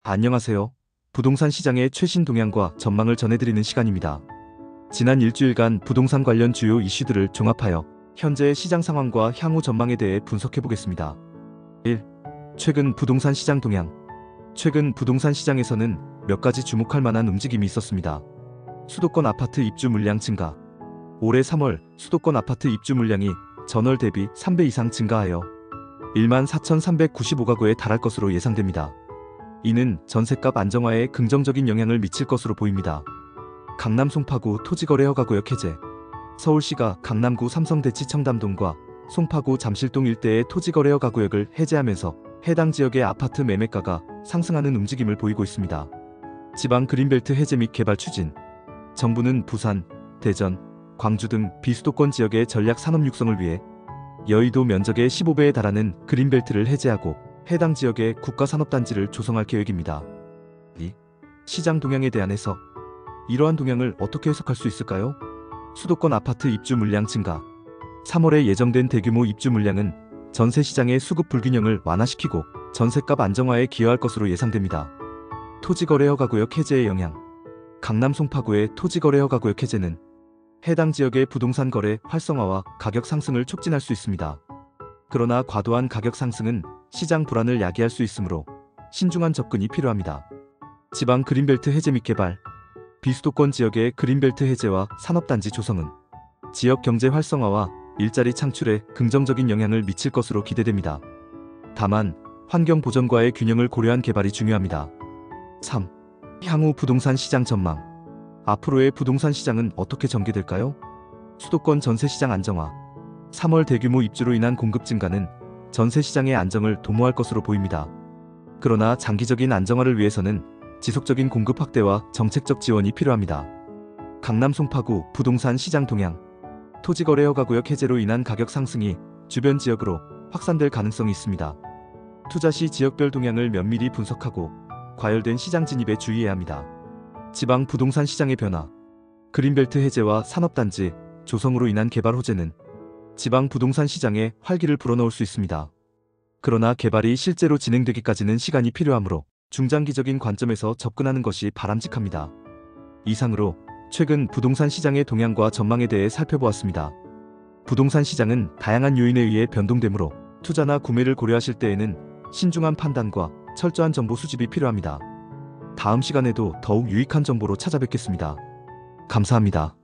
안녕하세요. 부동산 시장의 최신 동향과 전망을 전해드리는 시간입니다. 지난 일주일간 부동산 관련 주요 이슈들을 종합하여 현재의 시장 상황과 향후 전망에 대해 분석해보겠습니다. 1. 최근 부동산 시장 동향. 최근 부동산 시장에서는 몇 가지 주목할 만한 움직임이 있었습니다. 수도권 아파트 입주 물량 증가. 올해 3월 수도권 아파트 입주 물량이 전월 대비 3배 이상 증가하여 14,395가구에 달할 것으로 예상됩니다. 이는 전셋값 안정화에 긍정적인 영향을 미칠 것으로 보입니다. 강남 송파구 토지거래 허가구역 해제. 서울시가 강남구 삼성대치 청담동과 송파구 잠실동 일대의 토지거래 허가구역을 해제하면서 해당 지역의 아파트 매매가가 상승하는 움직임을 보이고 있습니다. 지방 그린벨트 해제 및 개발 추진. 정부는 부산, 대전, 광주 등 비수도권 지역의 전략 산업 육성을 위해 여의도 면적의 15배에 달하는 그린벨트를 해제하고 해당 지역의 국가산업단지를 조성할 계획입니다. 2. 시장 동향에 대한 해석. 이러한 동향을 어떻게 해석할 수 있을까요? 수도권 아파트 입주 물량 증가. 3월에 예정된 대규모 입주 물량은 전세 시장의 수급 불균형을 완화시키고 전세값 안정화에 기여할 것으로 예상됩니다. 토지거래 허가구역 해제의 영향. 강남 송파구의 토지거래 허가구역 해제는 해당 지역의 부동산 거래 활성화와 가격 상승을 촉진할 수 있습니다. 그러나 과도한 가격 상승은 시장 불안을 야기할 수 있으므로 신중한 접근이 필요합니다. 지방 그린벨트 해제 및 개발. 비수도권 지역의 그린벨트 해제와 산업단지 조성은 지역 경제 활성화와 일자리 창출에 긍정적인 영향을 미칠 것으로 기대됩니다. 다만 환경 보전과의 균형을 고려한 개발이 중요합니다. 3. 향후 부동산 시장 전망. 앞으로의 부동산 시장은 어떻게 전개될까요? 수도권 전세 시장 안정화. 3월 대규모 입주로 인한 공급 증가는 전세 시장의 안정을 도모할 것으로 보입니다. 그러나 장기적인 안정화를 위해서는 지속적인 공급 확대와 정책적 지원이 필요합니다. 강남 송파구 부동산 시장 동향. 토지거래 허가구역 해제로 인한 가격 상승이 주변 지역으로 확산될 가능성이 있습니다. 투자 시 지역별 동향을 면밀히 분석하고 과열된 시장 진입에 주의해야 합니다. 지방 부동산 시장의 변화. 그린벨트 해제와 산업단지 조성으로 인한 개발 호재는 지방 부동산 시장에 활기를 불어넣을 수 있습니다. 그러나 개발이 실제로 진행되기까지는 시간이 필요하므로 중장기적인 관점에서 접근하는 것이 바람직합니다. 이상으로 최근 부동산 시장의 동향과 전망에 대해 살펴보았습니다. 부동산 시장은 다양한 요인에 의해 변동되므로 투자나 구매를 고려하실 때에는 신중한 판단과 철저한 정보 수집이 필요합니다. 다음 시간에도 더욱 유익한 정보로 찾아뵙겠습니다. 감사합니다.